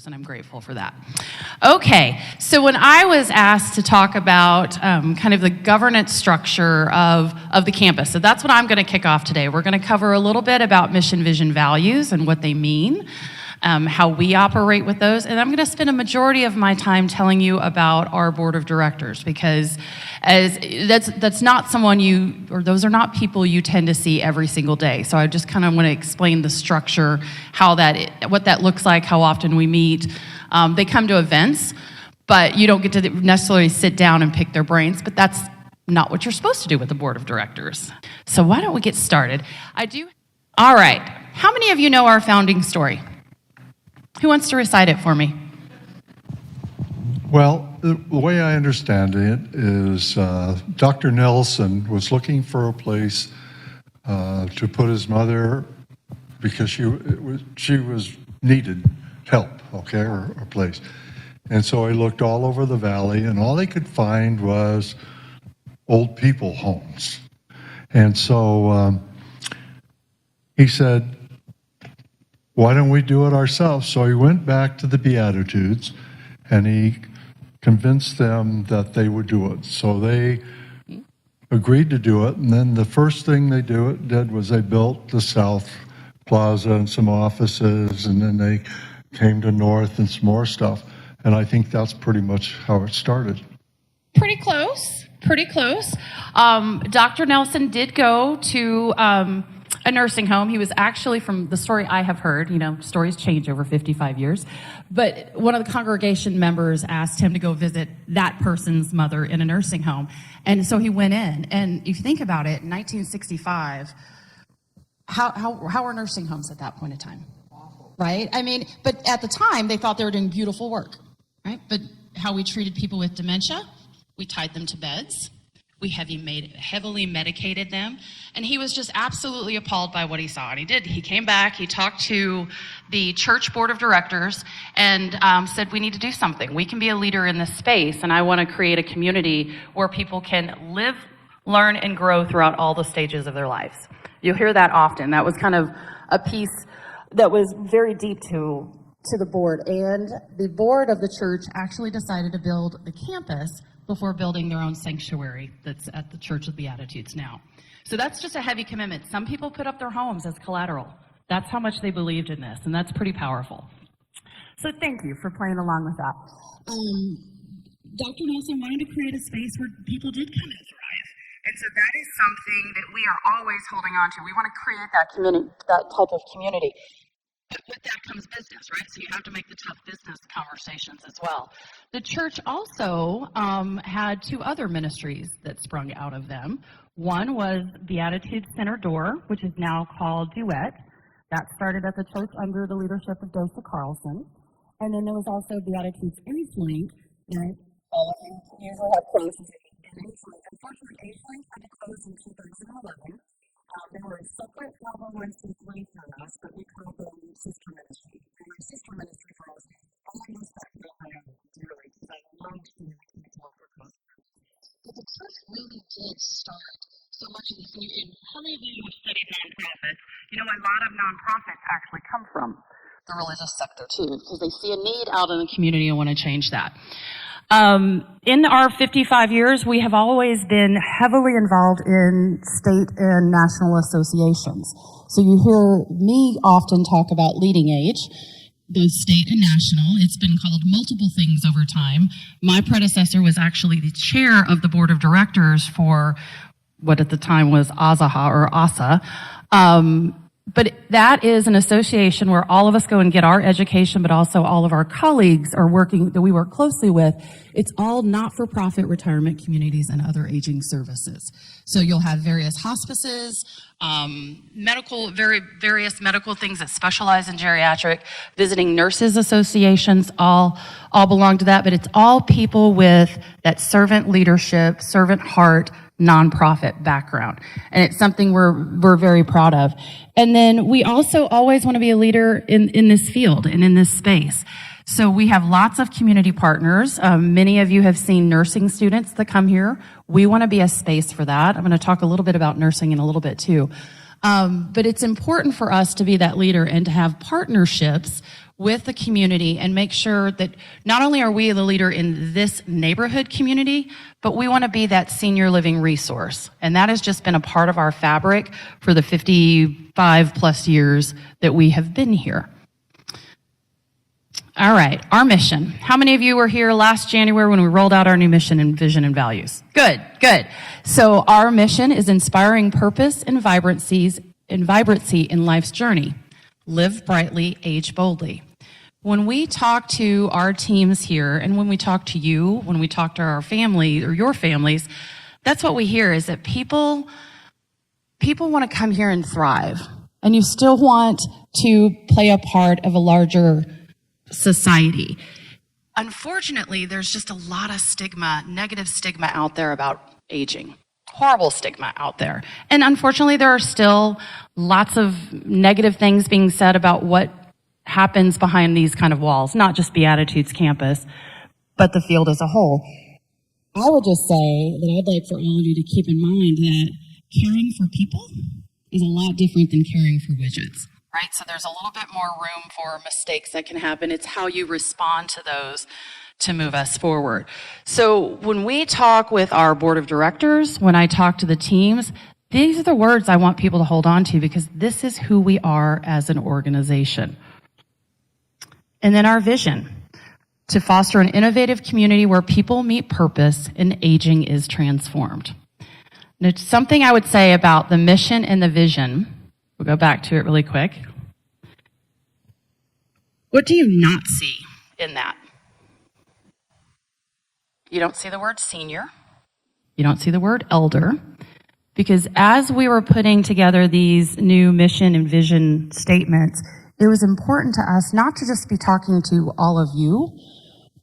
and I'm grateful for that. Okay, so when I was asked to talk about kind of the governance structure of the campus, so that's what I'm going to kick off today. We're going to cover a little bit about mission, vision, values and what they mean, how we operate with those, and I'm going to spend a majority of my time telling you about our board of directors, because that's not someone those are not people you tend to see every single day. So I just kind of want to explain the structure, what that looks like, how often we meet. They come to events, but you don't get to necessarily sit down and pick their brains, but that's not what you're supposed to do with the board of directors. So why don't we get started? All right. How many of you know our founding story? Who wants to recite it for me? Well, the way I understand it is Dr. Nelson was looking for a place to put his mother because she was needed help, okay, or a place. And so he looked all over the valley, and all he could find was old people homes. And so he said, why don't we do it ourselves? So he went back to the Beatitudes, and he convinced them that they would do it. So they agreed to do it, and then the first thing they did was they built the South Plaza and some offices, and then they came to North and some more stuff. And I think that's pretty much how it started. Pretty close. Dr. Nelson did go to a nursing home. He was actually, from the story I have heard, stories change over 55 years, but one of the congregation members asked him to go visit that person's mother in a nursing home. And so he went in, and if you think about it, in 1965, how were nursing homes at that point in time? Awful. Right? I mean, but at the time, they thought they were doing beautiful work, right? But how we treated people with dementia, we tied them to beds. We heavily medicated them, and he was just absolutely appalled by what he saw. And he did. He came back, he talked to the church board of directors, and said, we need to do something. We can be a leader in this space, and I want to create a community where people can live, learn, and grow throughout all the stages of their lives. You'll hear that often. That was kind of a piece that was very deep to the board. And the board of the church actually decided to build the campus before building their own sanctuary that's at the Church of Beatitudes now. So that's just a heavy commitment. Some people put up their homes as collateral. That's how much they believed in this, and that's pretty powerful. So thank you for playing along with that. Dr. Nelson wanted to create a space where people did come and thrive. And so that is something that we are always holding on to. We want to create that community, that type of community. But with that comes business, right? So you have to make the tough business conversations as well. The church also had two other ministries that sprung out of them. One was Beatitudes Center Door, which is now called Duet. That started at the church under the leadership of Dosa Carlson. And then there was also Beatitudes Eastlink, that all of you usually have places in Eastlink. Unfortunately, Eastlink had to close in 2011. They were a separate 501c3 from us, but we called them sister ministry. And my sister ministry for us, I use that program dearly because I love to work with customers. But the church really did start so much of this. And how many of you have studied nonprofits? A lot of nonprofits actually come from the religious sector too, because they see a need out in the community and want to change that. In our 55 years, we have always been heavily involved in state and national associations. So you hear me often talk about Leading Age, both state and national. It's been called multiple things over time. My predecessor was actually the chair of the board of directors for what at the time was ASAHA or ASA. But that is an association where all of us go and get our education, but also all of our colleagues are working, that we work closely with. It's all not-for-profit retirement communities and other aging services. So you'll have various hospices, various medical things that specialize in geriatric, visiting nurses associations, all belong to that, but it's all people with that servant leadership, servant heart, nonprofit background. And it's something we're very proud of. And then we also always want to be a leader in this field and in this space. So we have lots of community partners. Many of you have seen nursing students that come here. We want to be a space for that. I'm going to talk a little bit about nursing in a little bit too. But it's important for us to be that leader and to have partnerships with the community and make sure that not only are we the leader in this neighborhood community, but we want to be that senior living resource. And that has just been a part of our fabric for the 55 plus years that we have been here. All right, our mission. How many of you were here last January when we rolled out our new mission and vision and values? Good, good. So our mission is inspiring purpose and vibrancy in life's journey. Live brightly, age boldly. When we talk to our teams here, and when we talk to you, when we talk to our family or your families, that's what we hear, is that people want to come here and thrive. And you still want to play a part of a larger society. Unfortunately, there's just a lot of stigma, negative stigma out there about aging. Horrible stigma out there. And unfortunately, there are still lots of negative things being said about what happens behind these kind of walls, not just Beatitudes campus, but the field as a whole. I would just say that I'd like for all of you to keep in mind that caring for people is a lot different than caring for widgets, right? So there's a little bit more room for mistakes that can happen. It's how you respond to those to move us forward. So when we talk with our board of directors, when I talk to the teams, these are the words I want people to hold on to, because this is who we are as an organization. And then our vision, to foster an innovative community where people meet purpose and aging is transformed. And it's something I would say about the mission and the vision. We'll go back to it really quick. What do you not see in that? You don't see the word senior. You don't see the word elder. Because as we were putting together these new mission and vision statements, it was important to us not to just be talking to all of you,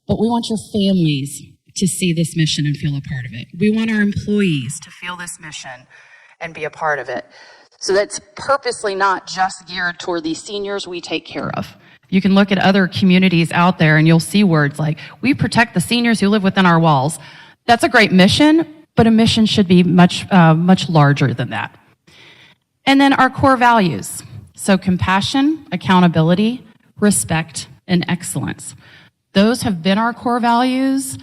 but we want your families to see this mission and feel a part of it. We want our employees to feel this mission and be a part of it. So that's purposely not just geared toward these seniors we take care of. You can look at other communities out there and you'll see words like, we protect the seniors who live within our walls. That's a great mission, but a mission should be much larger than that. And then our core values. So compassion, accountability, respect, and excellence. Those have been our core values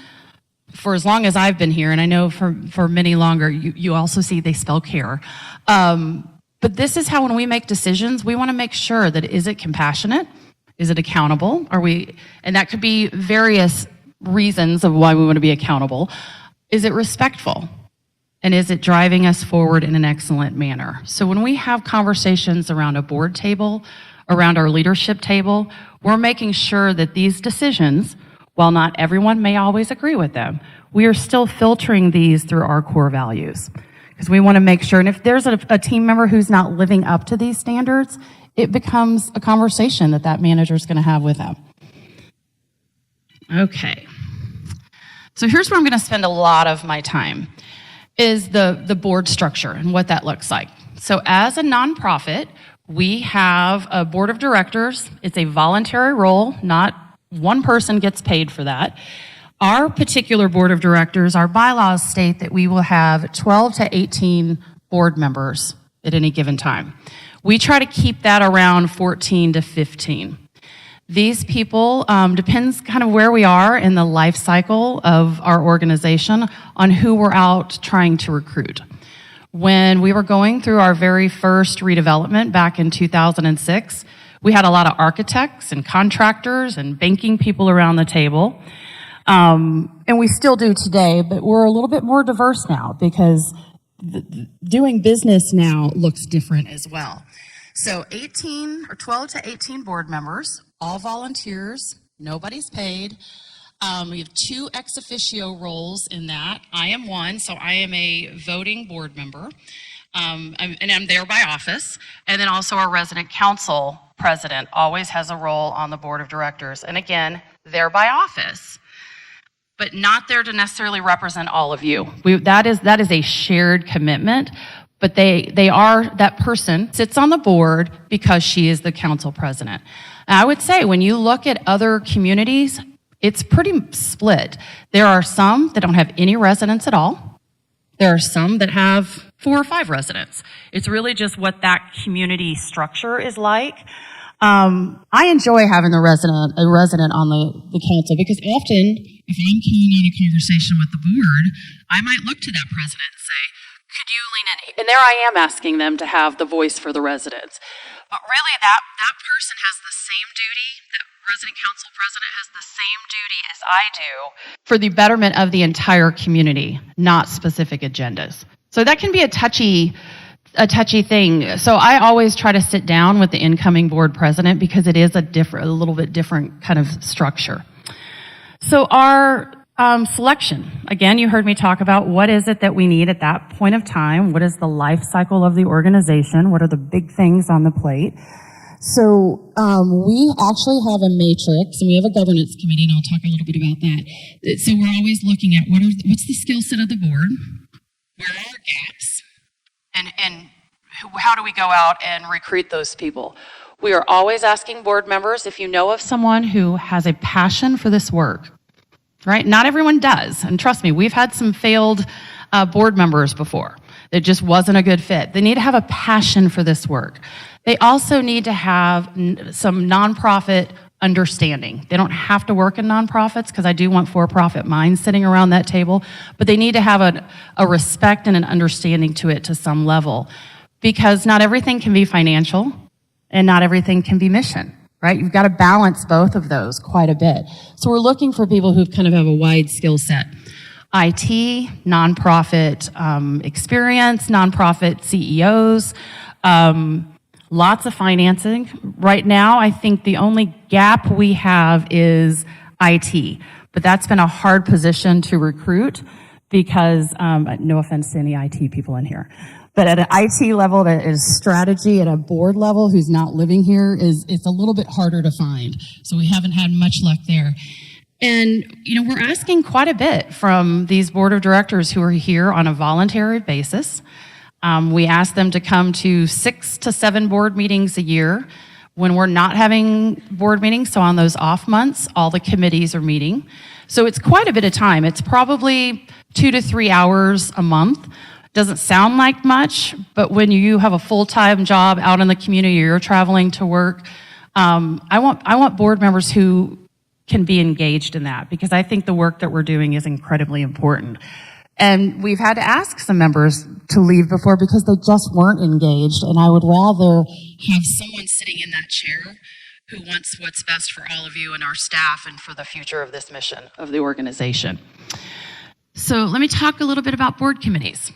for as long as I've been here, and I know for many longer. You also see they spell care. But this is how, when we make decisions, we want to make sure that, is it compassionate? Is it accountable? And that could be various reasons of why we want to be accountable. Is it respectful? And is it driving us forward in an excellent manner? So when we have conversations around a board table, around our leadership table, we're making sure that these decisions, while not everyone may always agree with them, we are still filtering these through our core values. Because we want to make sure, and if there's a team member who's not living up to these standards, it becomes a conversation that manager is going to have with them. Okay. So here's where I'm going to spend a lot of my time, is the board structure and what that looks like. So as a nonprofit, we have a board of directors. It's a voluntary role, not one person gets paid for that. Our particular board of directors, our bylaws state that we will have 12 to 18 board members at any given time. We try to keep that around 14 to 15. These people, depends kind of where we are in the life cycle of our organization on who we're out trying to recruit. When we were going through our very first redevelopment back in 2006, we had a lot of architects and contractors and banking people around the table. And we still do today, but we're a little bit more diverse now because doing business now looks different as well. So 18 or 12 to 18 board members, all volunteers, nobody's paid. We have 2 ex officio roles in that. I am one, so I am a voting board member, and I'm there by office. And then also our resident council president always has a role on the board of directors. And again, there by office, but not there to necessarily represent all of you. That is a shared commitment. But that person sits on the board because she is the council president. And I would say when you look at other communities, it's pretty split. There are some that don't have any residents at all. There are some that have 4 or 5 residents. It's really just what that community structure is like. I enjoy having a resident on the council because often, if I'm calling on a conversation with the board, I might look to that president and say, could you lean in? And there I am asking them to have the voice for the residents. But really, that person has the same duty, that resident council president has the same duty as I do for the betterment of the entire community, not specific agendas. So that can be a touchy thing. So I always try to sit down with the incoming board president because it is a little bit different kind of structure. So our selection, again, you heard me talk about what is it that we need at that point of time, what is the life cycle of the organization, what are the big things on the plate. So we actually have a matrix, and we have a governance committee, and I'll talk a little bit about that. So we're always looking at what's the skill set of the board, where are our gaps, and how do we go out and recruit those people. We are always asking board members, if you know of someone who has a passion for this work, right? Not everyone does, and trust me, we've had some failed board members before. It just wasn't a good fit. They need to have a passion for this work. They also need to have some nonprofit understanding. They don't have to work in nonprofits, because I do want for-profit minds sitting around that table, but they need to have a respect and an understanding to it to some level, because not everything can be financial and not everything can be mission, right? You've got to balance both of those quite a bit. So we're looking for people who kind of have a wide skill set. IT, nonprofit experience, nonprofit CEOs, lots of financing. Right now, I think the only gap we have is IT, but that's been a hard position to recruit because, no offense to any IT people in here, but at an IT level that is strategy, at a board level who's not living here, it's a little bit harder to find. So we haven't had much luck there. And, you know, we're asking quite a bit from these board of directors who are here on a voluntary basis. We ask them to come to 6 to 7 board meetings a year when we're not having board meetings. So on those off months, all the committees are meeting. So it's quite a bit of time. It's probably 2 to 3 hours a month. Doesn't sound like much, but when you have a full-time job out in the community, you're traveling to work, I want board members who can be engaged in that, because I think the work that we're doing is incredibly important. And we've had to ask some members to leave before because they just weren't engaged, and I would rather have someone sitting in that chair who wants what's best for all of you and our staff and for the future of this mission of the organization. So let me talk a little bit about board committees.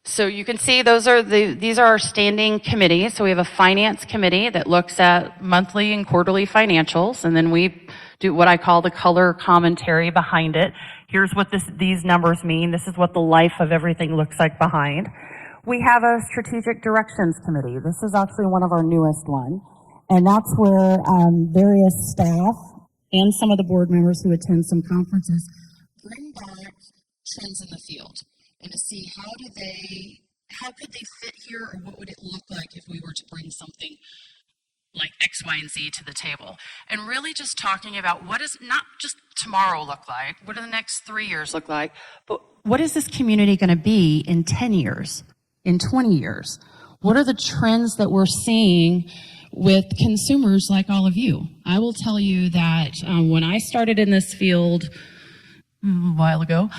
So you can see these are our standing committees. So we have a finance committee that looks at monthly and quarterly financials, and then we do what I call the color commentary behind it. Here's what these numbers mean. This is what the life of everything looks like behind. We have a strategic directions committee. This is actually one of our newest ones, and that's where various staff and some of the board members who attend some conferences bring back trends in the field and to see how could they fit here, or what would it look like if we were to bring something like X, Y, and Z to the table. And really just talking about what does not just tomorrow look like, what do the next 3 years look like, but what is this community going to be in 10 years, in 20 years? What are the trends that we're seeing with consumers like all of you? I will tell you that when I started in this field a while ago,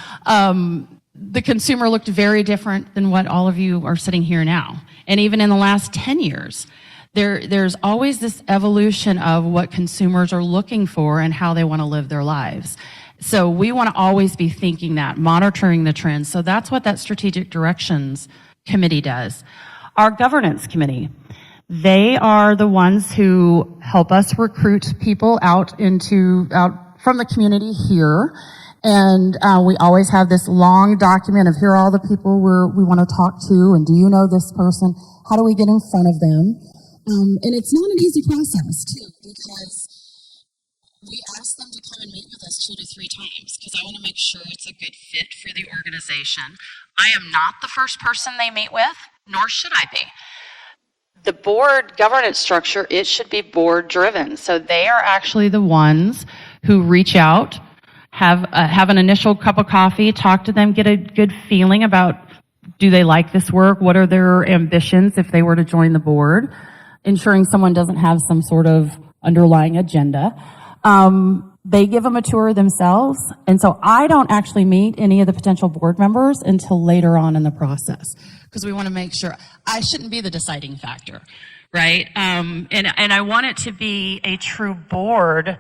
the consumer looked very different than what all of you are sitting here now. And even in the last 10 years, there's always this evolution of what consumers are looking for and how they want to live their lives. So we want to always be thinking that, monitoring the trends. So that's what that Strategic Directions Committee does. Our Governance Committee, they are the ones who help us recruit people out from the community here. And we always have this long document of here are all the people we want to talk to, and do you know this person? How do we get in front of them? And it's not an easy process, too, because we ask them to come and meet with us 2 to 3 times, because I want to make sure it's a good fit for the organization. I am not the first person they meet with, nor should I be. The board governance structure, it should be board driven. So they are actually the ones who reach out, have an initial cup of coffee, talk to them, get a good feeling about, do they like this work? What are their ambitions if they were to join the board? ensuring someone doesn't have some sort of underlying agenda. They give them a tour themselves, and so I don't actually meet any of the potential board members until later on in the process, because we want to make sure I shouldn't be the deciding factor, right? And I want it to be a true board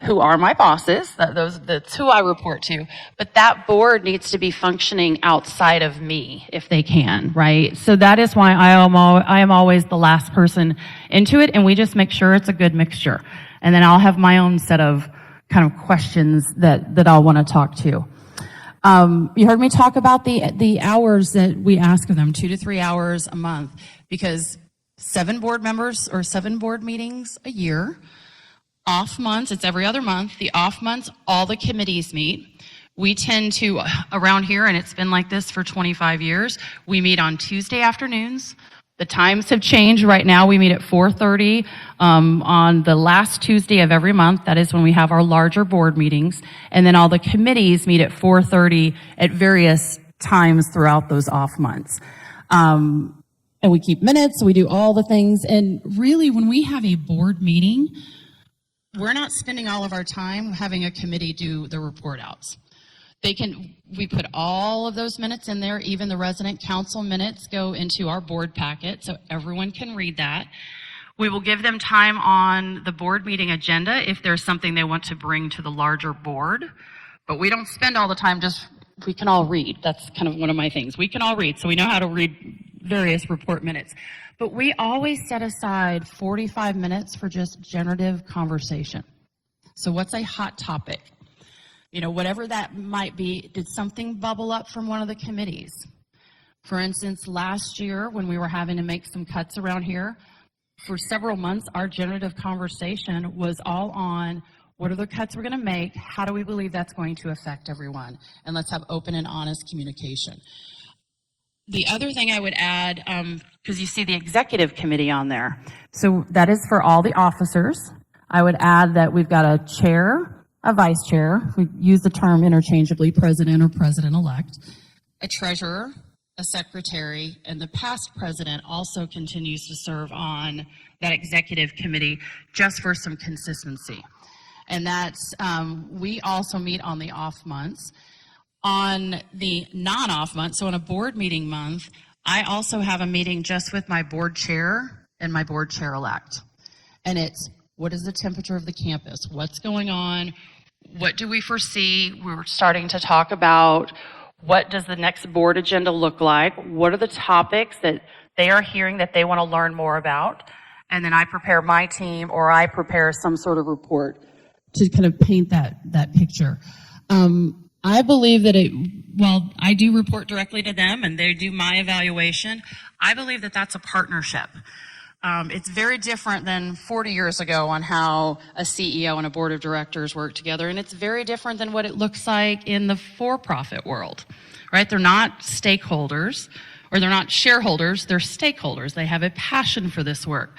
who are my bosses, that's who I report to, but that board needs to be functioning outside of me if they can, right? So that is why I am always the last person into it, and we just make sure it's a good mixture. And then I'll have my own set of kind of questions that I'll want to talk to. You heard me talk about the hours that we ask of them, 2 to 3 hours a month, because 7 board members or 7 board meetings a year. Off months, it's every other month. The off months, all the committees meet. We tend to, around here, and it's been like this for 25 years, we meet on Tuesday afternoons. The times have changed. Right now, we meet at 4:30 on the last Tuesday of every month. That is when we have our larger board meetings. And then all the committees meet at 4:30 at various times throughout those off months. And we keep minutes, we do all the things. And really, when we have a board meeting, we're not spending all of our time having a committee do the report outs. We put all of those minutes in there, even the resident council minutes go into our board packet so everyone can read that. We will give them time on the board meeting agenda if there's something they want to bring to the larger board, but we don't spend all the time we can all read. That's kind of one of my things. We can all read, so we know how to read various report minutes. But we always set aside 45 minutes for just generative conversation. So what's a hot topic? You know, whatever that might be, did something bubble up from one of the committees? For instance, last year when we were having to make some cuts around here, for several months, our generative conversation was all on what are the cuts we're going to make, how do we believe that's going to affect everyone, and let's have open and honest communication. The other thing I would add, because you see the executive committee on there, so that is for all the officers. I would add that we've got a chair, a vice chair, we use the term interchangeably, president or president-elect, a treasurer, a secretary, and the past president also continues to serve on that executive committee just for some consistency. And that's, we also meet on the off months. On the non-off month, so on a board meeting month, I also have a meeting just with my board chair and my board chair-elect. And it's, what is the temperature of the campus? What's going on? What do we foresee? We're starting to talk about what does the next board agenda look like? What are the topics that they are hearing that they want to learn more about? And then I prepare my team, or I prepare some sort of report to kind of paint that picture. I believe that while I do report directly to them and they do my evaluation, I believe that that's a partnership. It's very different than 40 years ago on how a CEO and a board of directors work together, and it's very different than what it looks like in the for-profit world, right? They're not stakeholders, or they're not shareholders, they're stakeholders. They have a passion for this work.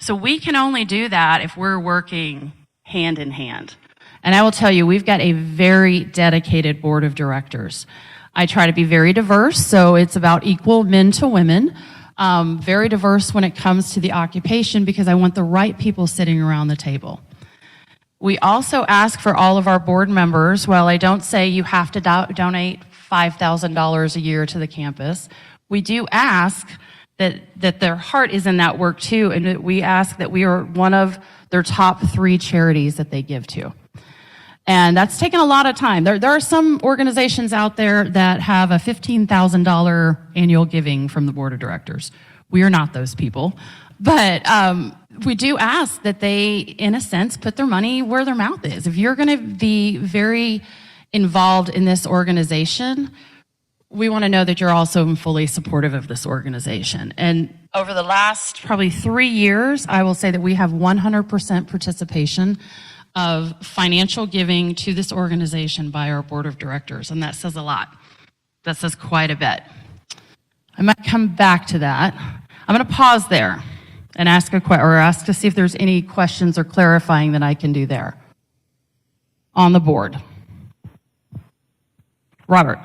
So we can only do that if we're working hand in hand. And I will tell you, we've got a very dedicated board of directors. I try to be very diverse, so it's about equal men to women. Very diverse when it comes to the occupation, because I want the right people sitting around the table. We also ask for all of our board members, well, I don't say you have to donate $5,000 a year to the campus. We do ask that their heart is in that work too, and we ask that we are one of their top 3 charities that they give to. And that's taken a lot of time. There are some organizations out there that have a $15,000 annual giving from the board of directors. We are not those people. But we do ask that they, in a sense, put their money where their mouth is. If you're going to be very involved in this organization, we want to know that you're also fully supportive of this organization. And over the last probably 3 years, I will say that we have 100% participation of financial giving to this organization by our board of directors, and that says a lot. That says quite a bit. I might come back to that. I'm going to pause there and ask to see if there's any questions or clarifying that I can do there on the board. Robert.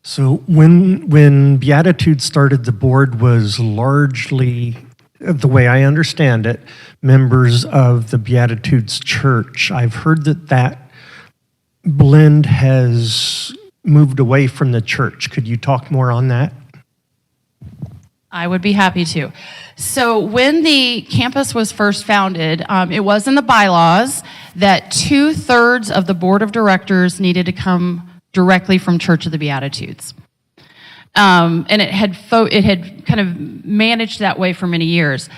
So when Beatitude started, the board was largely the way I understand it, members of the Beatitudes Church. I've heard that that blend has moved away from the church. Could you talk more on that? I would be happy to. So when the campus was first founded, it was in the bylaws that 2/3 of the board of directors needed to come directly from Church of the Beatitudes. And it had kind of managed that way for many years.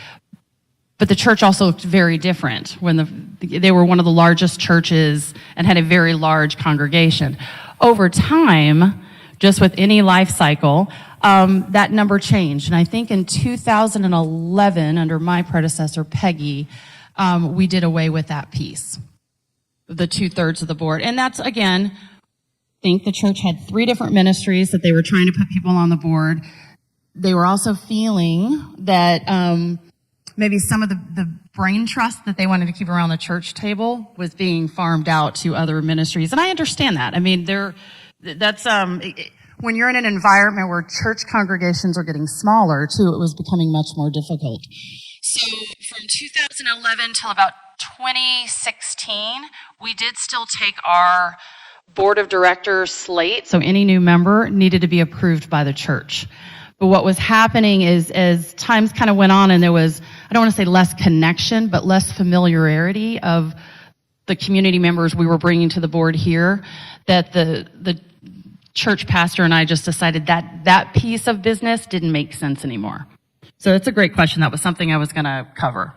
But the church also looked very different when they were one of the largest churches and had a very large congregation. Over time, just with any life cycle, that number changed. And I think in 2011, under my predecessor, Peggy, we did away with that piece, the 2/3 of the board. And that's, again, I think the church had 3 different ministries that they were trying to put people on the board. They were also feeling that maybe some of the brain trust that they wanted to keep around the church table was being farmed out to other ministries. And I understand that. I mean, that's when you're in an environment where church congregations are getting smaller too, it was becoming much more difficult. So from 2011 till about 2016, we did still take our board of directors slate, so any new member needed to be approved by the church. But what was happening is, as times kind of went on and there was, I don't want to say less connection, but less familiarity of the community members we were bringing to the board here, that the church pastor and I just decided that that piece of business didn't make sense anymore. So it's a great question. That was something I was going to cover.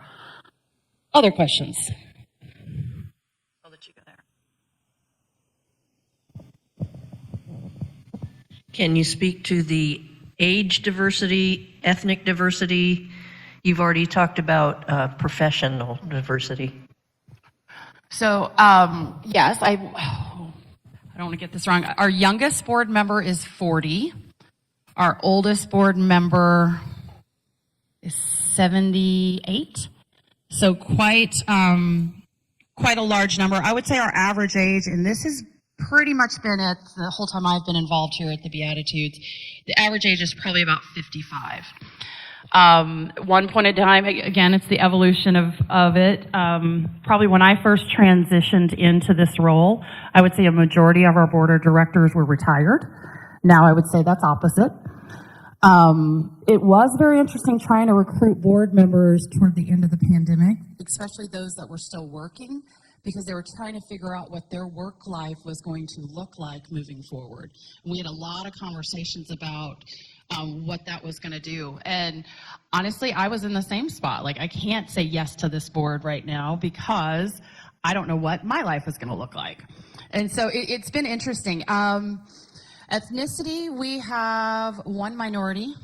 Other questions? I'll let you go there. Can you speak to the age diversity, ethnic diversity? You've already talked about professional diversity. So, yes, I don't want to get this wrong. Our youngest board member is 40. Our oldest board member is 78. So quite a large number. I would say our average age, and this has pretty much been it the whole time I've been involved here at the Beatitudes, the average age is probably about 55. One point in time, again, it's the evolution of it. Probably when I first transitioned into this role, I would say a majority of our board of directors were retired. Now I would say that's opposite. It was very interesting trying to recruit board members toward the end of the pandemic, especially those that were still working, because they were trying to figure out what their work life was going to look like moving forward. We had a lot of conversations about what that was going to do. And honestly, I was in the same spot. Like, I can't say yes to this board right now because I don't know what my life is going to look like. And so it's been interesting. Ethnicity, we have one minority,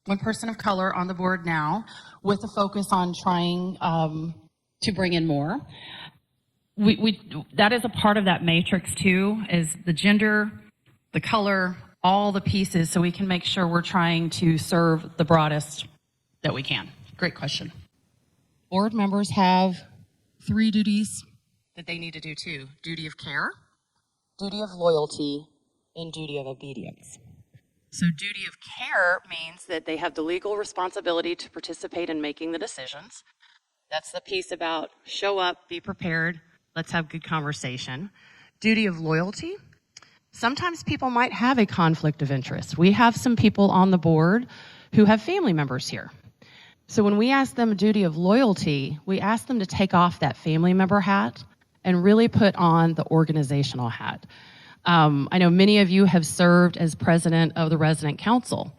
one person of color on the board now, with a focus on trying to bring in more. That is a part of that matrix too, is the gender, the color, all the pieces, so we can make sure we're trying to serve the broadest that we can. Great question. Board members have 3 duties that they need to do too: duty of care, duty of loyalty, and duty of obedience. So duty of care means that they have the legal responsibility to participate in making the decisions. That's the piece about show up, be prepared, let's have good conversation. Duty of loyalty. Sometimes people might have a conflict of interest. We have some people on the board who have family members here. So when we ask them a duty of loyalty, we ask them to take off that family member hat and really put on the organizational hat. I know many of you have served as president of the resident council.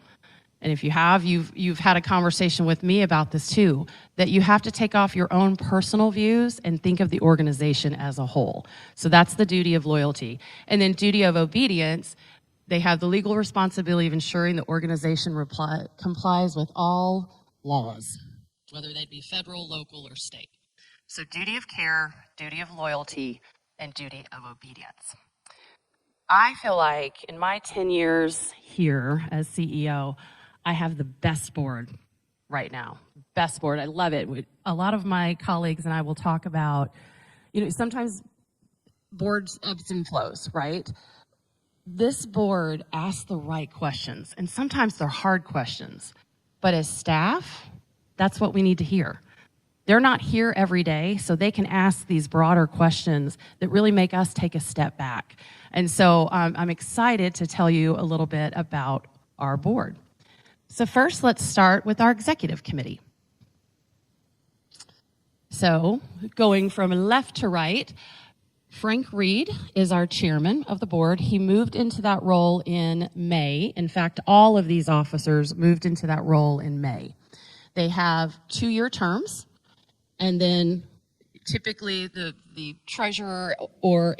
And if you have, you've had a conversation with me about this too, that you have to take off your own personal views and think of the organization as a whole. So that's the duty of loyalty. And then duty of obedience, they have the legal responsibility of ensuring the organization complies with all laws, whether they be federal, local, or state. So duty of care, duty of loyalty, and duty of obedience. I feel like in my 10 years here as CEO, I have the best board right now. Best board. I love it. A lot of my colleagues and I will talk about, sometimes boards ebbs and flows, right? This board asks the right questions, and sometimes they're hard questions. But as staff, That's what we need to hear. They're not here every day, so they can ask these broader questions that really make us take a step back. And so I'm excited to tell you a little bit about our board. So first, let's start with our executive committee. So going from left to right, Frank Reed is our chairman of the board. He moved into that role in May. In fact, all of these officers moved into that role in May. They have 2-year terms, and then typically the treasurer or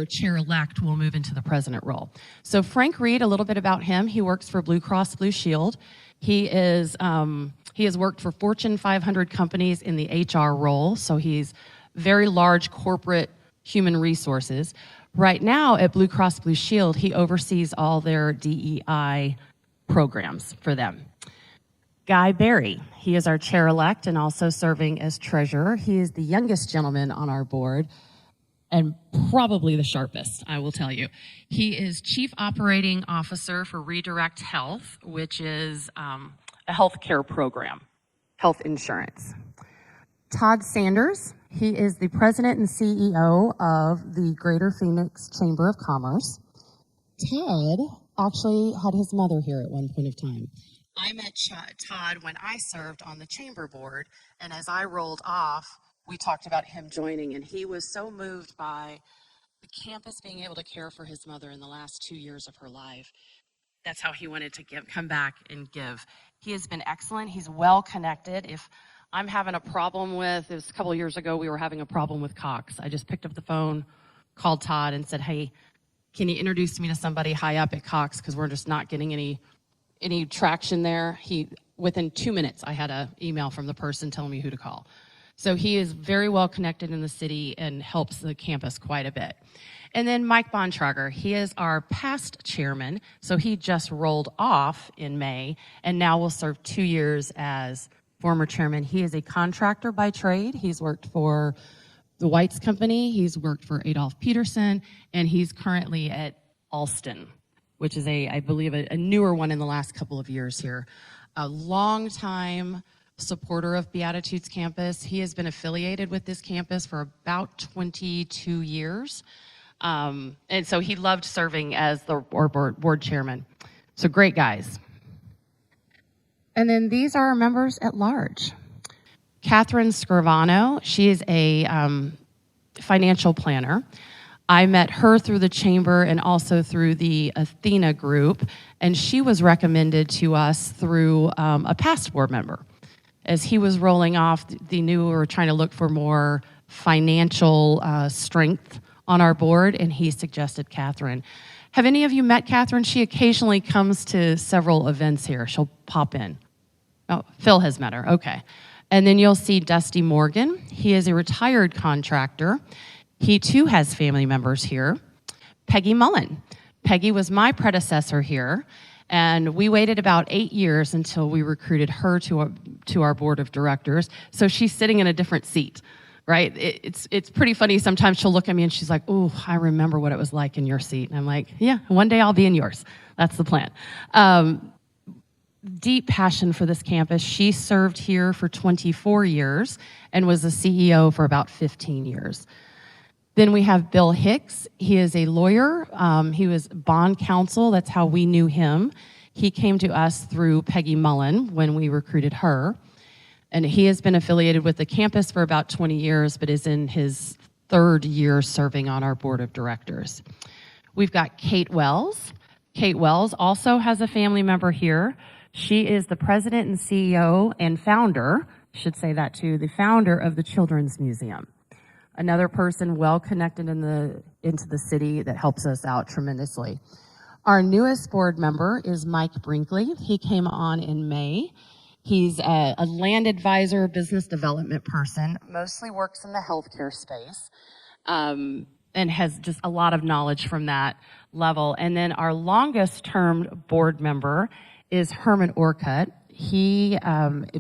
chair-elect will move into the president role. So Frank Reed, a little bit about him. He works for Blue Cross Blue Shield. He has worked for Fortune 500 companies in the HR role, so he's very large corporate human resources. Right now at Blue Cross Blue Shield, he oversees all their DEI programs for them. Guy Berry, he is our chair-elect and also serving as treasurer. He is the youngest gentleman on our board and probably the sharpest, I will tell you. He is Chief Operating Officer for Redirect Health, which is a healthcare program, health insurance. Todd Sanders, he is the president and CEO of the Greater Phoenix Chamber of Commerce. Todd actually had his mother here at one point of time. I met Todd when I served on the chamber board, and as I rolled off, we talked about him joining, and he was so moved by the campus being able to care for his mother in the last 2 years of her life. That's how he wanted to come back and give. He has been excellent. He's well connected. If I'm having a problem with, it was a couple of years ago, we were having a problem with Cox. I just picked up the phone, called Todd and said, hey, can you introduce me to somebody high up at Cox, because we're just not getting any traction there. Within 2 minutes, I had an email from the person telling me who to call. So he is very well connected in the city and helps the campus quite a bit. And then Mike Bontrager, he is our past chairman, so he just rolled off in May and now will serve 2 years as former chairman. He is a contractor by trade. He's worked for the White's Company, he's worked for Adolf Peterson, and he's currently at Alston, which is I believe a newer one in the last couple of years here. A long-time supporter of Beatitudes Campus. He has been affiliated with this campus for about 22 years. And so he loved serving as the board chairman. So great guys. And then these are our members at large. Catherine Scrivano, she is a financial planner. I met her through the chamber and also through the Athena group, and she was recommended to us through a past board member. As he was rolling off, they knew we were trying to look for more financial strength on our board, and he suggested Catherine. Have any of you met Catherine? She occasionally comes to several events here. She'll pop in. Oh, Phil has met her, okay. And then you'll see Dusty Morgan. He is a retired contractor. He too has family members here. Peggy Mullen. Peggy was my predecessor here, and we waited about 8 years until we recruited her to our board of directors. So she's sitting in a different seat, right? It's pretty funny. Sometimes she'll look at me and she's like, "Oh, I remember what it was like in your seat." And I'm like, "Yeah, one day I'll be in yours." That's the plan. Deep passion for this campus. She served here for 24 years and was the CEO for about 15 years. Then we have Bill Hicks. He is a lawyer. He was bond counsel. That's how we knew him. He came to us through Peggy Mullen when we recruited her. And he has been affiliated with the campus for about 20 years, but is in his 3rd year serving on our board of directors. We've got Kate Wells. Kate Wells also has a family member here. She is the president and CEO and founder, should say that too, the founder of the Children's Museum. Another person well connected into the city that helps us out tremendously. Our newest board member is Mike Brinkley. He came on in May. He's a land advisor, business development person, mostly works in the healthcare space, and has just a lot of knowledge from that level. And then our longest term board member is Herman Orcutt. He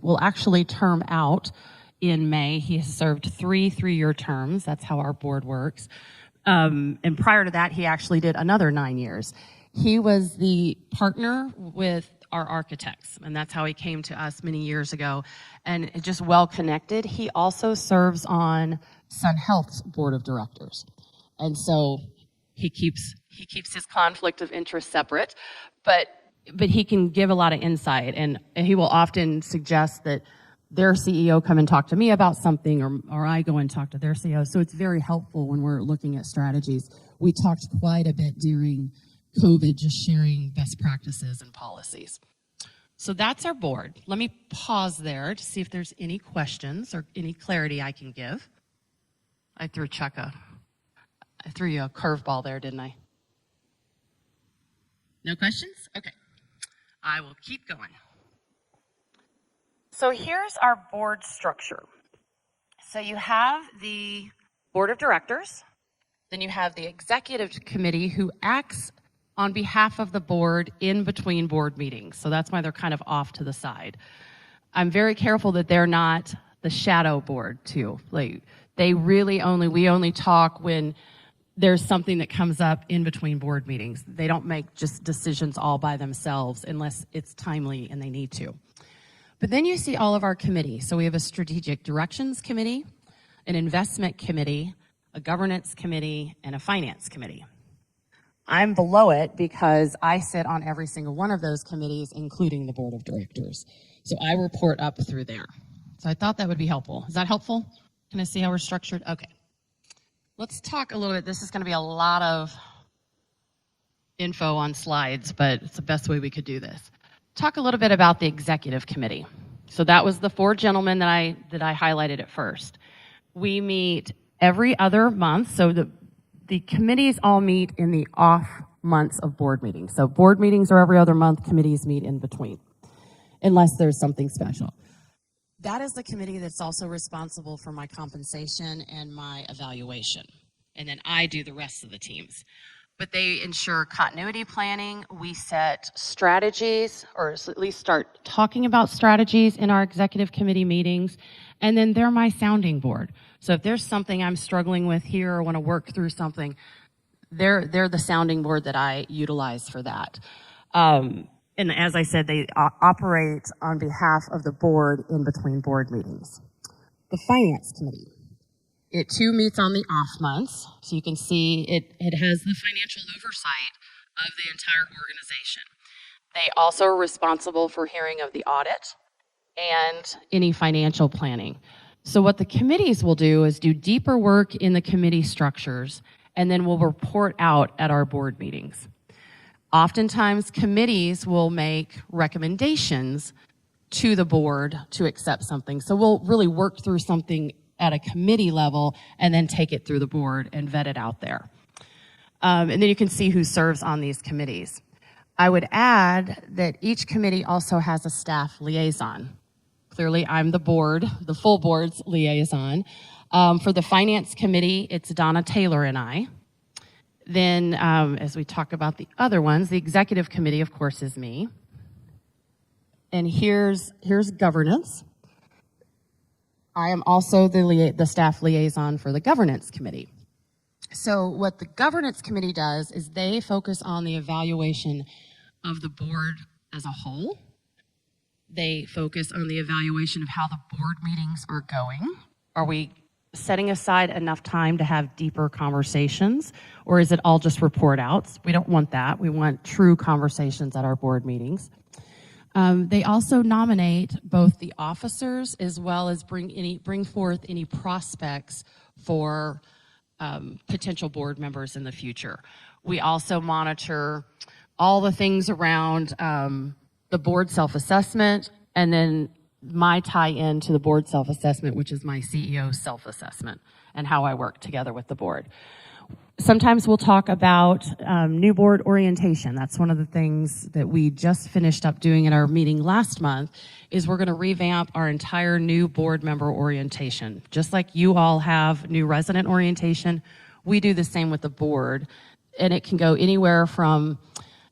will actually term out in May. He has served 3 3-year terms. That's how our board works. And prior to that, he actually did another 9 years. He was the partner with our architects, and that's how he came to us many years ago, and just well connected. He also serves on Sun Health's board of directors, and so he keeps his conflict of interest separate, but he can give a lot of insight, and he will often suggest that their CEO come and talk to me about something, or I go and talk to their CEO. So it's very helpful when we're looking at strategies. We talked quite a bit during COVID, just sharing best practices and policies. So that's our board. Let me pause there to see if there's any questions or any clarity I can give. I threw you a curveball there, didn't I? No questions? Okay. I will keep going. So here's our board structure. So you have the board of directors, then you have the executive committee who acts on behalf of the board in between board meetings. So that's why they're kind of off to the side. I'm very careful that they're not the shadow board too. Like we only talk when there's something that comes up in between board meetings. They don't make just decisions all by themselves unless it's timely and they need to. But then you see all of our committees. So we have a strategic directions committee, an investment committee, a governance committee, and a finance committee. I'm below it because I sit on every single one of those committees, including the board of directors. So I report up through there. So I thought that would be helpful. Is that helpful? Can I see how we're structured? Okay. Let's talk a little bit. This is going to be a lot of info on slides, but it's the best way we could do this. Talk a little bit about the executive committee. So that was the 4 gentlemen that I highlighted at first. We meet every other month. So the committees all meet in the off months of board meetings. So board meetings are every other month, committees meet in between, unless there's something special. That is the committee that's also responsible for my compensation and my evaluation. And then I do the rest of the teams. But they ensure continuity planning. We set strategies, or at least start talking about strategies in our executive committee meetings. And then they're my sounding board. So if there's something I'm struggling with here or want to work through something, they're the sounding board that I utilize for that. And as I said, they operate on behalf of the board in between board meetings. The finance committee. It too meets on the off months, so you can see it has the financial oversight of the entire organization. They also are responsible for hearing of the audit and any financial planning. So what the committees will do is do deeper work in the committee structures, and then we'll report out at our board meetings. Oftentimes, committees will make recommendations to the board to accept something. So we'll really work through something at a committee level and then take it through the board and vet it out there. And then you can see who serves on these committees. I would add that each committee also has a staff liaison. Clearly, I'm the full board's liaison. For the finance committee, it's Donna Taylor and I. Then, as we talk about the other ones, the executive committee, of course, is me. And here's governance. I am also the staff liaison for the governance committee. So what the governance committee does is they focus on the evaluation of the board as a whole. They focus on the evaluation of how the board meetings are going. Are we setting aside enough time to have deeper conversations, or is it all just report outs? We don't want that. We want true conversations at our board meetings. They also nominate both the officers as well as bring forth any prospects for potential board members in the future. We also monitor all the things around the board self-assessment, and then my tie-in to the board self-assessment, which is my CEO self-assessment, and how I work together with the board. Sometimes we'll talk about new board orientation. That's one of the things that we just finished up doing at our meeting last month, is we're going to revamp our entire new board member orientation. Just like you all have new resident orientation, we do the same with the board. And it can go anywhere from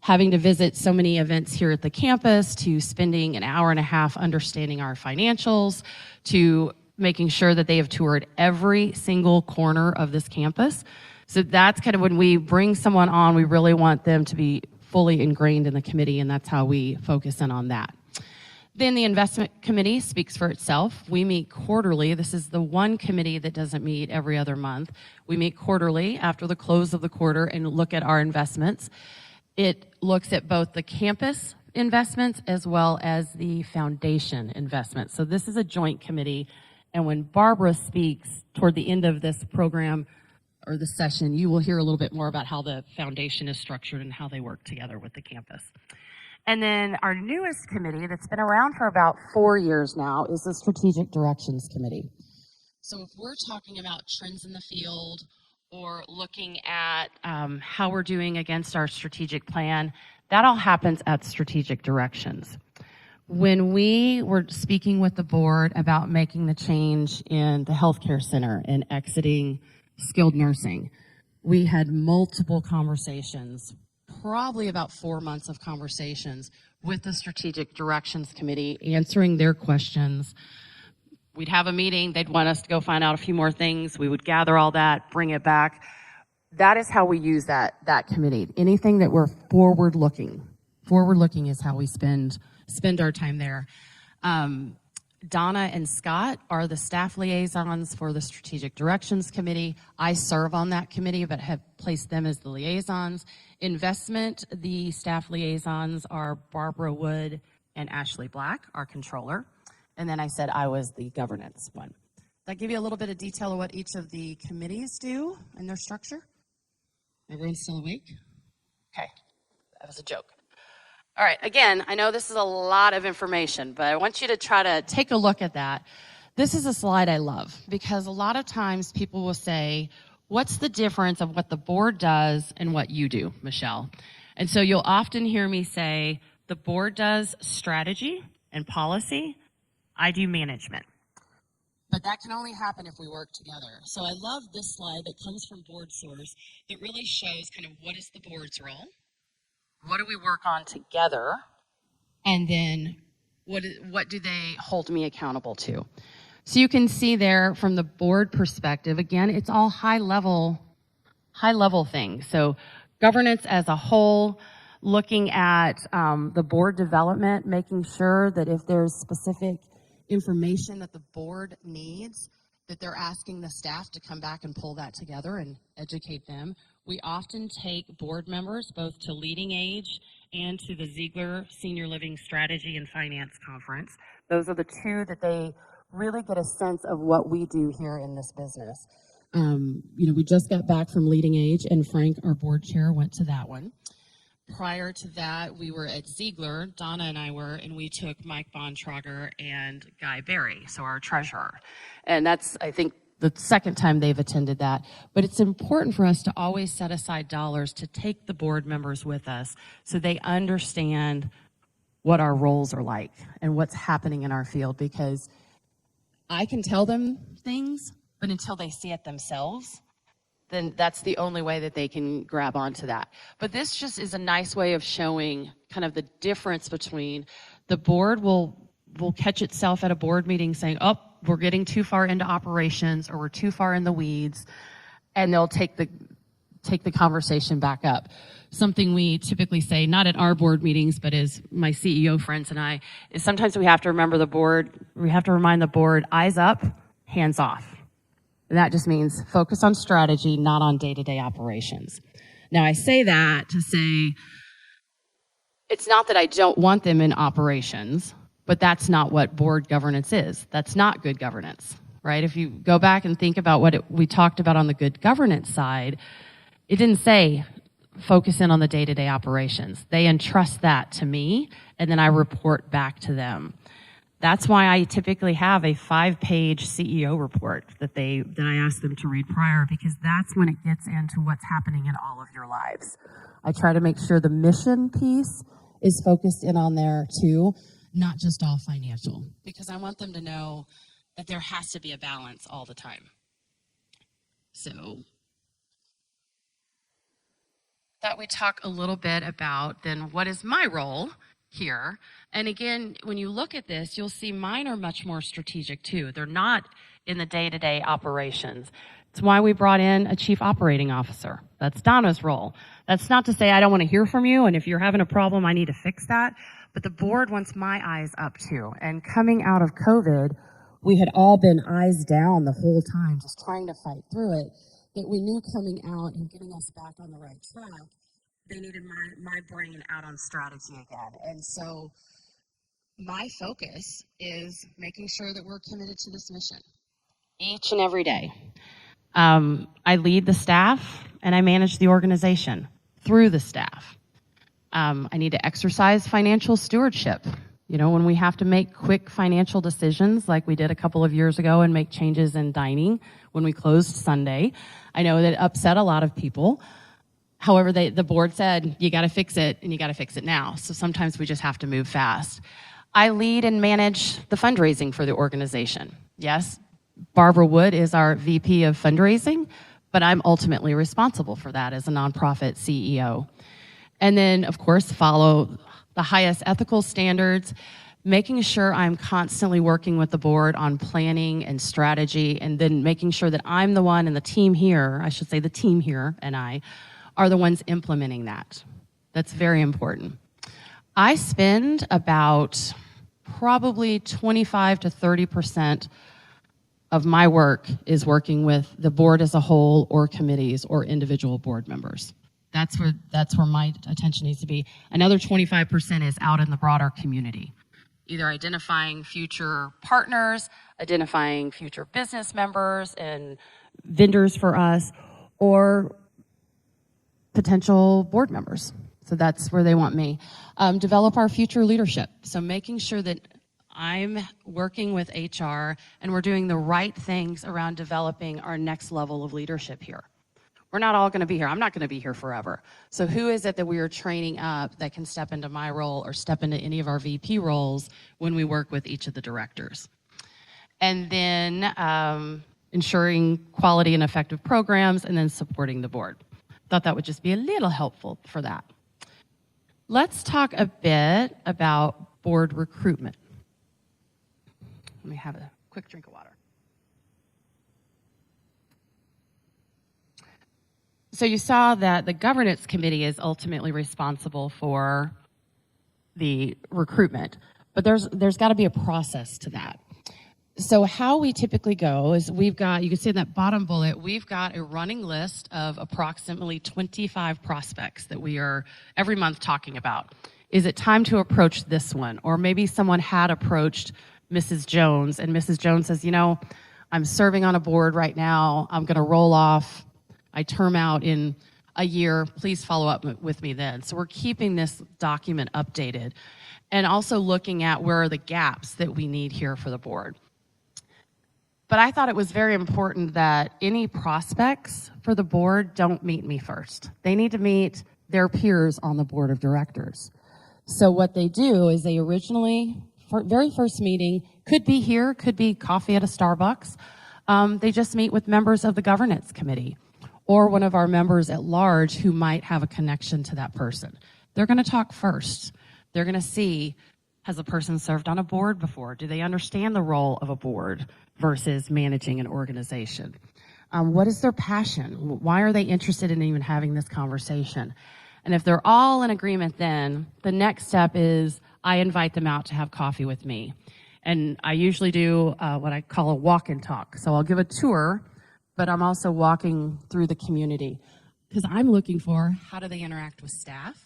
having to visit so many events here at the campus, to spending an hour and a half understanding our financials, to making sure that they have toured every single corner of this campus. So that's kind of when we bring someone on, we really want them to be fully ingrained in the committee, and that's how we focus in on that. Then the investment committee speaks for itself. We meet quarterly. This is the one committee that doesn't meet every other month. We meet quarterly after the close of the quarter and look at our investments. It looks at both the campus investments as well as the foundation investments. So this is a joint committee. And when Barbara speaks toward the end of this program or the session, you will hear a little bit more about how the foundation is structured and how they work together with the campus. And then our newest committee that's been around for about 4 years now is the Strategic Directions Committee. So if we're talking about trends in the field or looking at how we're doing against our strategic plan, that all happens at Strategic Directions. When we were speaking with the board about making the change in the healthcare center and exiting skilled nursing, we had multiple conversations, probably about 4 months of conversations with the Strategic Directions Committee, answering their questions. We'd have a meeting, they'd want us to go find out a few more things, we would gather all that, bring it back. That is how we use that committee. Anything that we're forward-looking is how we spend our time there. Donna and Scott are the staff liaisons for the Strategic Directions Committee. I serve on that committee, but have placed them as the liaisons. Investment, the staff liaisons are Barbara Wood and Ashley Black, our controller. And then I said I was the governance one. Did I give you a little bit of detail of what each of the committees do and their structure? Everyone's still awake? Okay, that was a joke. All right, again, I know this is a lot of information, but I want you to try to take a look at that. This is a slide I love because a lot of times people will say, what's the difference of what the board does and what you do, Michelle? And so you'll often hear me say, the board does strategy and policy, I do management. But that can only happen if we work together. So I love this slide that comes from Board Source that really shows kind of what is the board's role, what do we work on together, and then what do they hold me accountable to? So you can see there from the board perspective, again, it's all high level things. So governance as a whole, looking at the board development, making sure that if there's specific information that the board needs, that they're asking the staff to come back and pull that together and educate them. We often take board members both to Leading Age and to the Ziegler Senior Living Strategy and Finance Conference. Those are the two that they really get a sense of what we do here in this business. We just got back from Leading Age, and Frank, our board chair, went to that one. Prior to that, we were at Ziegler, Donna and I were, and we took Mike Bontrager and Guy Berry, so our treasurer. And that's, I think, the second time they've attended that. But it's important for us to always set aside dollars to take the board members with us so they understand what our roles are like and what's happening in our field, because I can tell them things, but until they see it themselves, then that's the only way that they can grab onto that. But this just is a nice way of showing kind of the difference between the board will catch itself at a board meeting saying, oh, we're getting too far into operations or we're too far in the weeds, and they'll take the conversation back up. Something we typically say, not at our board meetings, but as my CEO friends and I, is sometimes we have to remind the board, eyes up, hands off. And that just means focus on strategy, not on day-to-day operations. Now, I say that to say it's not that I don't want them in operations, but that's not what board governance is. That's not good governance, right? If you go back and think about what we talked about on the good governance side, it didn't say focus in on the day-to-day operations. They entrust that to me, and then I report back to them. That's why I typically have a 5-page CEO report that I ask them to read prior, because that's when it gets into what's happening in all of your lives. I try to make sure the mission piece is focused in on there too, not just all financial, because I want them to know that there has to be a balance all the time. So, thought we'd talk a little bit about then what is my role here. And again, when you look at this, you'll see mine are much more strategic too. They're not in the day-to-day operations. It's why we brought in a chief operating officer. That's Donna's role. That's not to say I don't want to hear from you, and if you're having a problem, I need to fix that. But the board wants my eyes up too. And coming out of COVID, we had all been eyes down the whole time, just trying to fight through it. That we knew coming out and getting us back on the right track, they needed my brain out on strategy again. And so my focus is making sure that we're committed to this mission each and every day. I lead the staff and I manage the organization through the staff. I need to exercise financial stewardship. You know, when we have to make quick financial decisions like we did a couple of years ago and make changes in dining when we closed Sunday, I know that it upset a lot of people. However, the board said, you got to fix it and you got to fix it now. So sometimes we just have to move fast. I lead and manage the fundraising for the organization. Yes, Barbara Wood is our VP of fundraising, but I'm ultimately responsible for that as a nonprofit CEO. And then, of course, follow the highest ethical standards, making sure I'm constantly working with the board on planning and strategy, and then making sure that I'm the one and the team here, I should say the team here and I, are the ones implementing that. That's very important. I spend about probably 25 to 30% of my work is working with the board as a whole or committees or individual board members. That's where my attention needs to be. Another 25% is out in the broader community, either identifying future partners, identifying future business members and vendors for us, or potential board members. So that's where they want me. Develop our future leadership. So making sure that I'm working with HR and we're doing the right things around developing our next level of leadership here. We're not all going to be here. I'm not going to be here forever. So who is it that we are training up that can step into my role or step into any of our VP roles when we work with each of the directors? And then ensuring quality and effective programs, and then supporting the board. Thought that would just be a little helpful for that. Let's talk a bit about board recruitment. Let me have a quick drink of water. So you saw that the governance committee is ultimately responsible for the recruitment, but there's got to be a process to that. So how we typically go is we've got, you can see in that bottom bullet, we've got a running list of approximately 25 prospects that we are every month talking about. Is it time to approach this one? Or maybe someone had approached Mrs. Jones and Mrs. Jones says, you know, I'm serving on a board right now. I'm going to roll off. I term out in a year. Please follow up with me then. So we're keeping this document updated and also looking at where are the gaps that we need here for the board. But I thought it was very important that any prospects for the board don't meet me first. They need to meet their peers on the board of directors. So what they do is they originally, very first meeting, could be here, could be coffee at a Starbucks. They just meet with members of the governance committee or one of our members at large who might have a connection to that person. They're going to talk first. They're going to see, has a person served on a board before? Do they understand the role of a board versus managing an organization? What is their passion? Why are they interested in even having this conversation? And if they're all in agreement, then the next step is I invite them out to have coffee with me. And I usually do what I call a walk and talk. So I'll give a tour, but I'm also walking through the community because I'm looking for how do they interact with staff?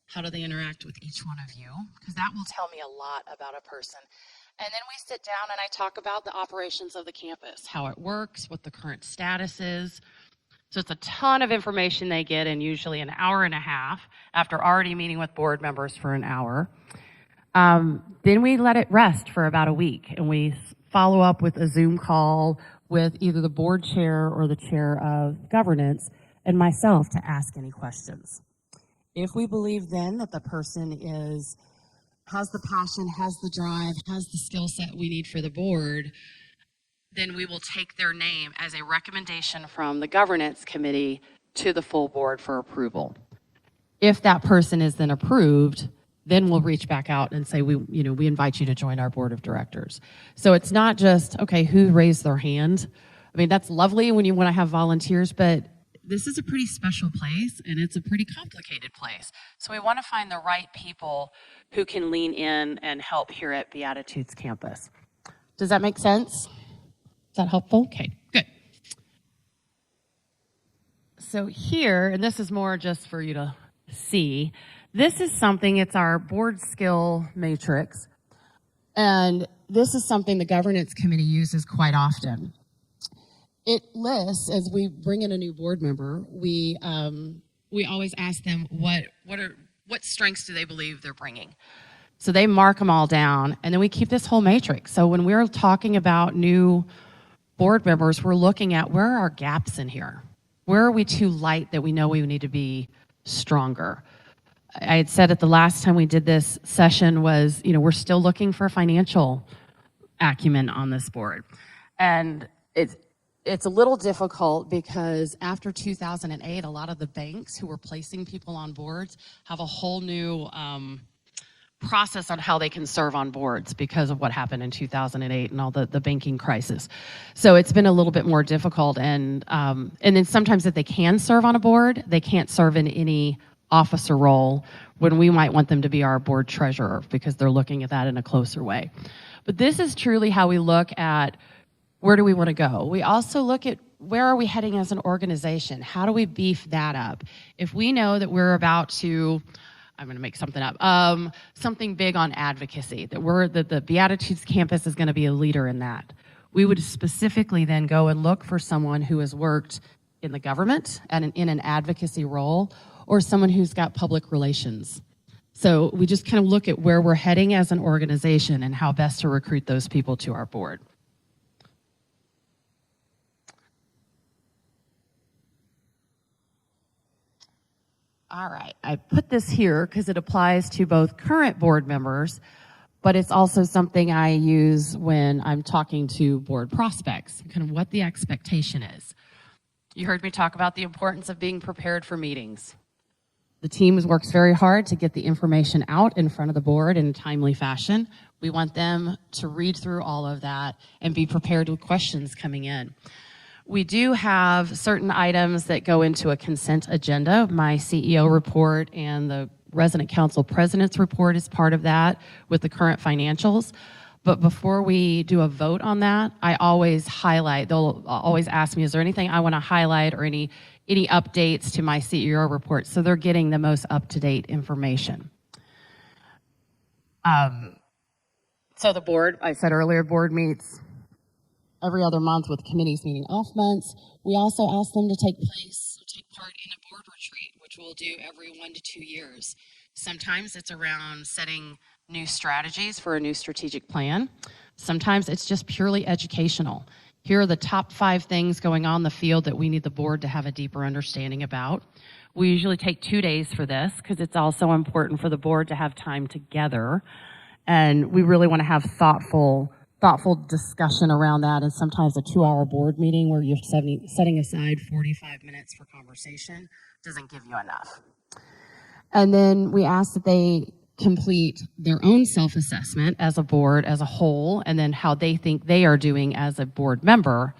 How do they interact with each one of you? Because that will tell me a lot about a person. And then we sit down and I talk about the operations of the campus, how it works, what the current status is. So it's a ton of information they get in usually an hour and a half after already meeting with board members for an hour. Then we let it rest for about a week and we follow up with a Zoom call with either the board chair or the chair of governance and myself to ask any questions. If we believe then that the person has the passion, has the drive, has the skill set we need for the board, then we will take their name as a recommendation from the governance committee to the full board for approval. If that person is then approved, then we'll reach back out and say, we invite you to join our board of directors. So it's not just, okay, who raised their hand? I mean, that's lovely when you want to have volunteers, but this is a pretty special place and it's a pretty complicated place. So we want to find the right people who can lean in and help here at Beatitudes campus. Does that make sense? Is that helpful? Okay, good. So here, and this is more just for you to see, this is something, it's our board skill matrix. And this is something the governance committee uses quite often. It lists, as we bring in a new board member, we always ask them what strengths do they believe they're bringing. So they mark them all down, and then we keep this whole matrix. So when we're talking about new board members, we're looking at where are our gaps in here? Where are we too light that we know we need to be stronger? I had said at the last time we did this session was, we're still looking for financial acumen on this board. And it's a little difficult because after 2008, a lot of the banks who were placing people on boards have a whole new process on how they can serve on boards because of what happened in 2008 and all the banking crisis. So it's been a little bit more difficult. And then sometimes if they can serve on a board, they can't serve in any officer role when we might want them to be our board treasurer because they're looking at that in a closer way. But this is truly how we look at where do we want to go. We also look at where are we heading as an organization? How do we beef that up? If we know that we're about to, I'm going to make something up, something big on advocacy, that the Beatitudes campus is going to be a leader in that, we would specifically then go and look for someone who has worked in the government and in an advocacy role, or someone who's got public relations. So we just kind of look at where we're heading as an organization and how best to recruit those people to our board. All right, I put this here because it applies to both current board members, but it's also something I use when I'm talking to board prospects, kind of what the expectation is. You heard me talk about the importance of being prepared for meetings. The team works very hard to get the information out in front of the board in a timely fashion. We want them to read through all of that and be prepared with questions coming in. We do have certain items that go into a consent agenda. My CEO report and the resident council president's report is part of that with the current financials. But before we do a vote on that, I always highlight, they'll always ask me, is there anything I want to highlight or any updates to my CEO report? So they're getting the most up-to-date information. So the board, I said earlier, board meets every other month with committees meeting off months. We also ask them to take part in a board retreat, which we'll do every 1 to 2 years. Sometimes it's around setting new strategies for a new strategic plan. Sometimes it's just purely educational. Here are the top 5 things going on in the field that we need the board to have a deeper understanding about. We usually take 2 days for this because it's also important for the board to have time together. And we really want to have thoughtful discussion around that, and sometimes a 2-hour board meeting where you're setting aside 45 minutes for conversation doesn't give you enough. And then we ask that they complete their own self-assessment as a board as a whole, and then how they think they are doing as a board member.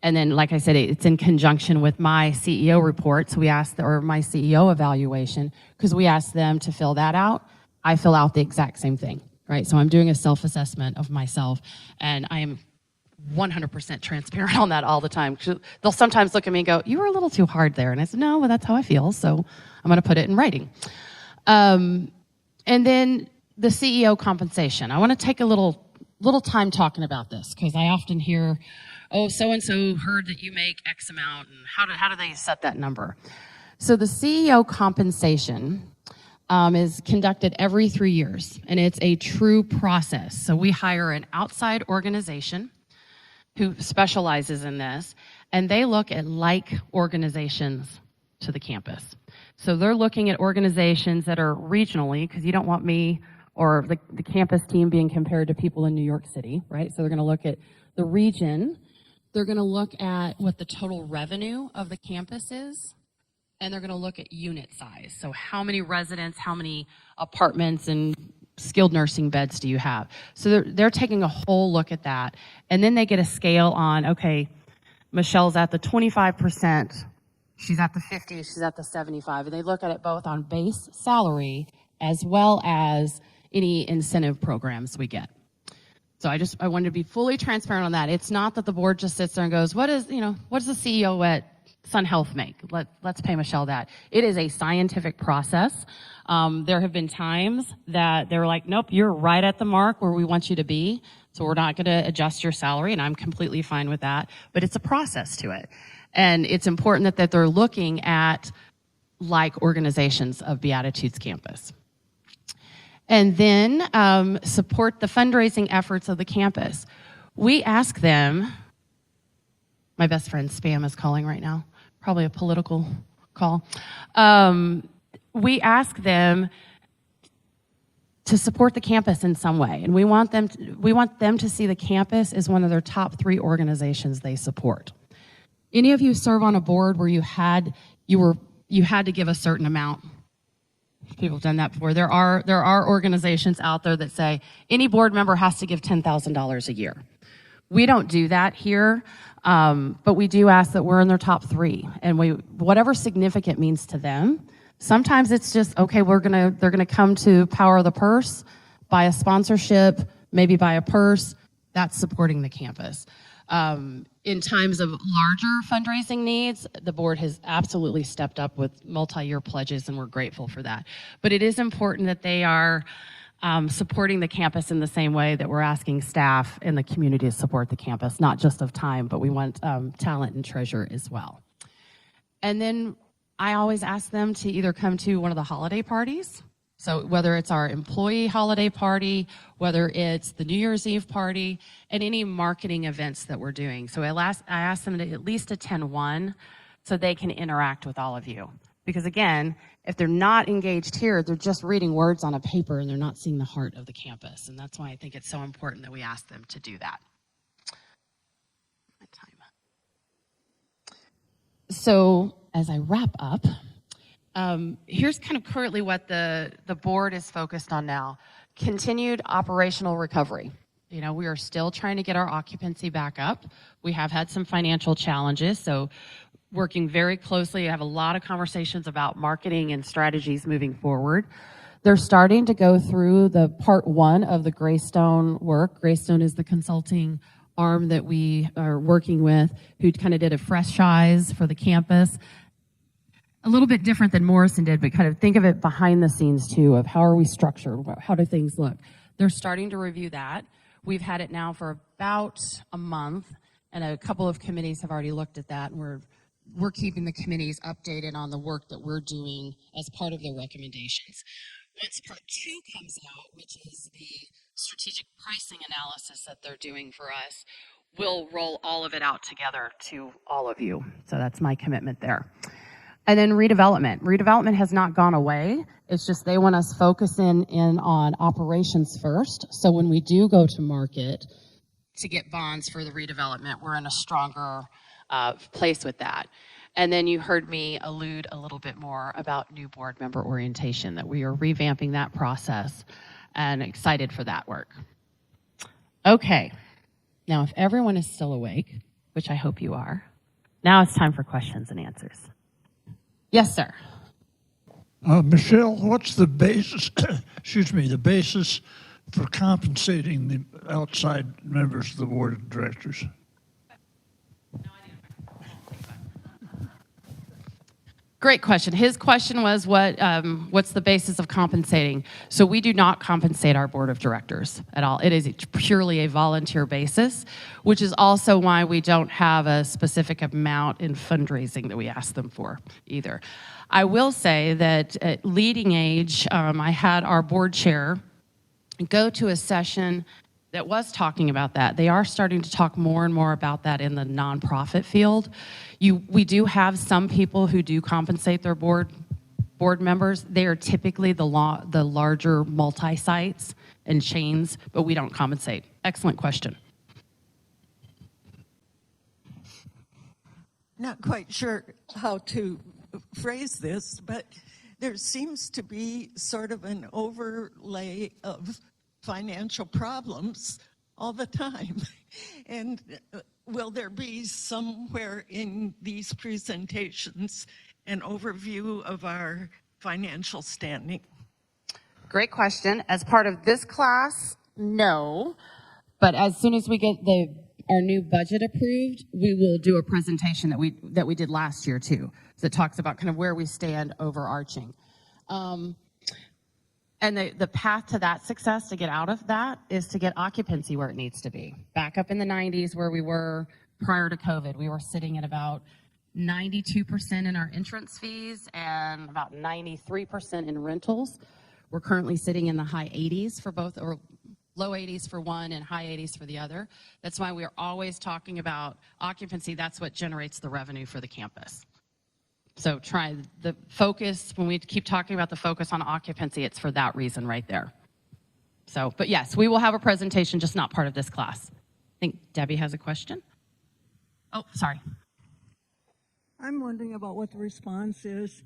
And then, like I said, it's in conjunction with my CEO report, so or my CEO evaluation, because we ask them to fill that out. I fill out the exact same thing. Right, so I'm doing a self-assessment of myself, and I am 100% transparent on that all the time. They'll sometimes look at me and go, "You were a little too hard there," and I said, "No, well, that's how I feel, so I'm going to put it in writing." And then the CEO compensation. I want to take a little time talking about this because I often hear, "Oh, so and so heard that you make X amount, and how do they set that number?" So the CEO compensation is conducted every 3 years, and it's a true process. So we hire an outside organization who specializes in this, and they look at like organizations to the campus. So they're looking at organizations that are regionally, because you don't want me or the campus team being compared to people in New York City, right? So they're going to look at the region. They're going to look at what the total revenue of the campus is. And they're going to look at unit size. So how many residents, how many apartments and skilled nursing beds do you have? So they're taking a whole look at that. And then they get a scale on, okay, Michelle's at the 25%, she's at the 50, she's at the 75. And they look at it both on base salary as well as any incentive programs we get. So I wanted to be fully transparent on that. It's not that the board just sits there and goes, what does the CEO at Sun Health make? Let's pay Michelle that. It is a scientific process. There have been times that they were like, nope, you're right at the mark where we want you to be, so we're not going to adjust your salary, and I'm completely fine with that. But it's a process to it. And it's important that they're looking at like organizations of Beatitudes Campus. And then support the fundraising efforts of the campus. We ask them, my best friend Spam is calling right now, probably a political call. We ask them to support the campus in some way, and we want them to see the campus as one of their top 3 organizations they support. Any of you serve on a board where you had to give a certain amount? People have done that before. There are organizations out there that say any board member has to give $10,000 a year. We don't do that here, but we do ask that we're in their top 3, and whatever significant means to them. Sometimes it's just, okay, they're gonna come to Power of the Purse, buy a sponsorship, maybe buy a purse. That's supporting the campus. In times of larger fundraising needs, the board has absolutely stepped up with multi-year pledges, and we're grateful for that. But it is important that they are supporting the campus in the same way that we're asking staff in the community to support the campus, not just of time, but we want talent and treasure as well. And then I always ask them to either come to one of the holiday parties, so whether it's our employee holiday party, whether it's the New Year's Eve party, and any marketing events that we're doing. So I ask them to at least attend one so they can interact with all of you. Because again, if they're not engaged here, they're just reading words on a paper and they're not seeing the heart of the campus. And that's why I think it's so important that we ask them to do that. My time. So as I wrap up, here's kind of currently what the board is focused on now. Continued operational recovery. You know, we are still trying to get our occupancy back up. We have had some financial challenges, so working very closely. I have a lot of conversations about marketing and strategies moving forward. They're starting to go through the part 1 of the Greystone work. Greystone is the consulting arm that we are working with, who kind of did a fresh eyes for the campus. A little bit different than Morrison did, but kind of think of it behind the scenes too, of how are we structured, how do things look. They're starting to review that. We've had it now for about a month, and a couple of committees have already looked at that, and we're keeping the committees updated on the work that we're doing as part of their recommendations. Once part 2 comes out, which is the strategic pricing analysis that they're doing for us, we'll roll all of it out together to all of you. So that's my commitment there. And then redevelopment. Redevelopment has not gone away. It's just they want us focusing in on operations first. So when we do go to market to get bonds for the redevelopment, we're in a stronger place with that. And then you heard me allude a little bit more about new board member orientation, that we are revamping that process and excited for that work. Okay, now if everyone is still awake, which I hope you are, now it's time for questions and answers. Yes, sir. Michelle, what's the basis, the basis for compensating the outside members of the board of directors? Great question. His question was what's the basis of compensating? So we do not compensate our board of directors at all. It is purely a volunteer basis, which is also why we don't have a specific amount in fundraising that we ask them for either. I will say that at Leading Age, I had our board chair go to a session that was talking about that. They are starting to talk more and more about that in the nonprofit field. We do have some people who do compensate their board members. They are typically the larger multi-sites and chains, but we don't compensate. Excellent question. Not quite sure how to phrase this, but there seems to be sort of an overlay of financial problems all the time. And will there be somewhere in these presentations an overview of our financial standing? Great question. As part of this class, no. But as soon as we get our new budget approved, we will do a presentation that we did last year too, that talks about kind of where we stand overarching. And the path to that success, to get out of that, is to get occupancy where it needs to be. Back up in the 90s where we were prior to COVID, we were sitting at about 92% in our entrance fees and about 93% in rentals. We're currently sitting in the high 80s for both, or low 80s for one and high 80s for the other. That's why we're always talking about occupancy. That's what generates the revenue for the campus. So try the focus, when we keep talking about the focus on occupancy, it's for that reason right there. So, but yes, we will have a presentation, just not part of this class. I think Debbie has a question. Oh, sorry. I'm wondering about what the response is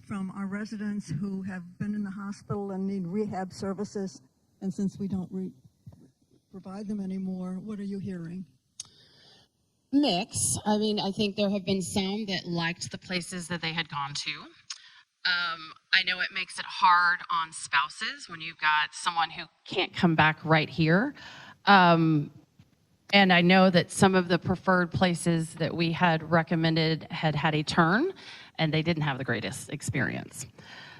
from our residents who have been in the hospital and need rehab services. And since we don't provide them anymore, what are you hearing? Mix. I mean, I think there have been some that liked the places that they had gone to. I know it makes it hard on spouses when you've got someone who can't come back right here. And I know that some of the preferred places that we had recommended had a turn, and they didn't have the greatest experience.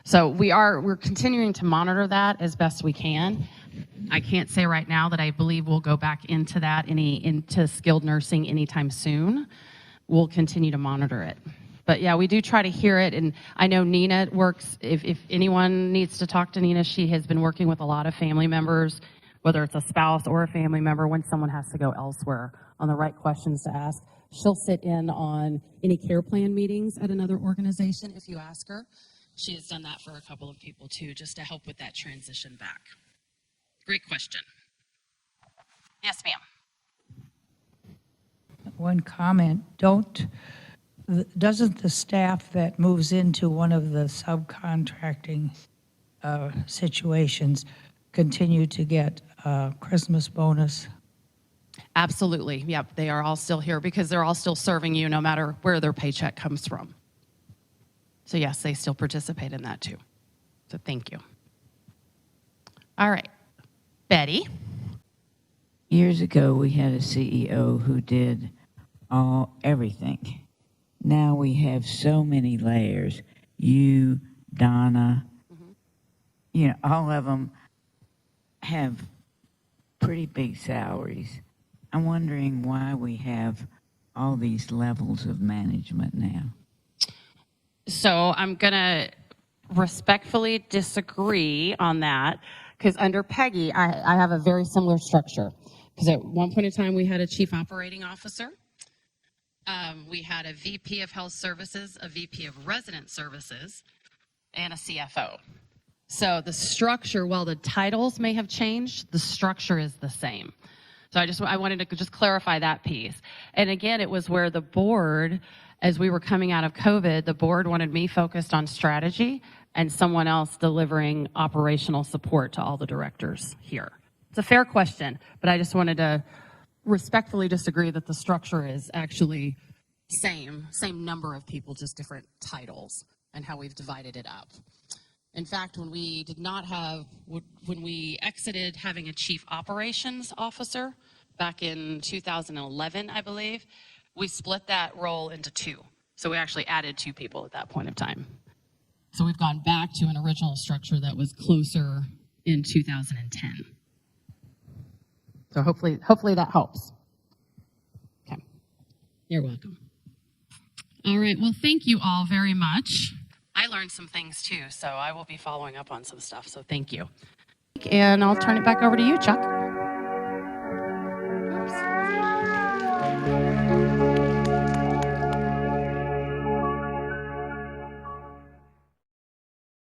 So we're continuing to monitor that as best we can. I can't say right now that I believe we'll go back into that, into skilled nursing anytime soon. We'll continue to monitor it. But yeah, we do try to hear it, and I know Nina works, if anyone needs to talk to Nina, she has been working with a lot of family members, whether it's a spouse or a family member, when someone has to go elsewhere, on the right questions to ask. She'll sit in on any care plan meetings at another organization if you ask her. She has done that for a couple of people too, just to help with that transition back. Great question. Yes, ma'am. One comment, doesn't the staff that moves into one of the subcontracting situations continue to get a Christmas bonus? Absolutely. Yep. They are all still here because they're all still serving you no matter where their paycheck comes from. So yes, they still participate in that too. So thank you. All right. Betty. Years ago, we had a CEO who did everything. Now we have so many layers. You, Donna, you know, all of them have pretty big salaries. I'm wondering why we have all these levels of management now. So I'm going to respectfully disagree on that, because under Peggy, I have a very similar structure. Because at one point in time, we had a chief operating officer. We had a VP of health services, a VP of resident services, and a CFO. So the structure, while the titles may have changed, the structure is the same. So I wanted to just clarify that piece. And again, it was where the board, as we were coming out of COVID, the board wanted me focused on strategy and someone else delivering operational support to all the directors here. It's a fair question, but I just wanted to respectfully disagree that the structure is actually same number of people, just different titles and how we've divided it up. In fact, when we exited having a chief operations officer back in 2011, I believe, we split that role into two. So we actually added 2 people at that point of time. So we've gone back to an original structure that was closer in 2010. So hopefully that helps. Okay. You're welcome. All right. Well, thank you all very much. I learned some things too, so I will be following up on some stuff. So thank you. And I'll turn it back over to you, Chuck. Oops.